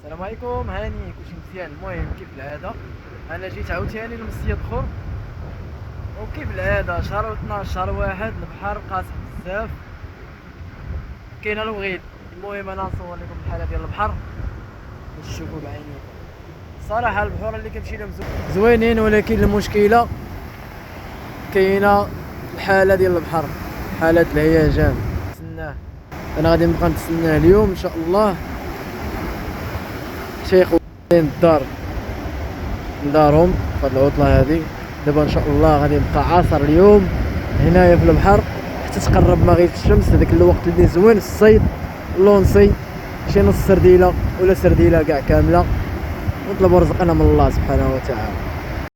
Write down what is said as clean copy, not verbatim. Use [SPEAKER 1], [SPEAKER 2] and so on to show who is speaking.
[SPEAKER 1] السلام عليكم. هاني كلشي مزيان. المهم كيف العاده انا جيت عاوتاني لمصيد اخر، وكيف العاده شهر 12 شهر واحد البحر قاسي بزاف، كاين الوغيد. المهم انا نصور لكم الحاله ديال البحر باش تشوفوا بعينيكم. صراحه البحور اللي كنمشي لهم زوينين، ولكن المشكله كاينه الحاله ديال البحر، حاله الهيجان. نتسناه، انا غادي نبقى نتسناه اليوم ان شاء الله. شيخ الدار لدارهم في هاد العطله هادي. دابا ان شاء الله غادي نبقى عاصر اليوم هنايا في البحر حتى تقرب مغيب الشمس، هذاك الوقت اللي زوين الصيد، لونسي شي نص سرديله ولا سرديله كاع كامله، ونطلبوا رزقنا من الله سبحانه وتعالى.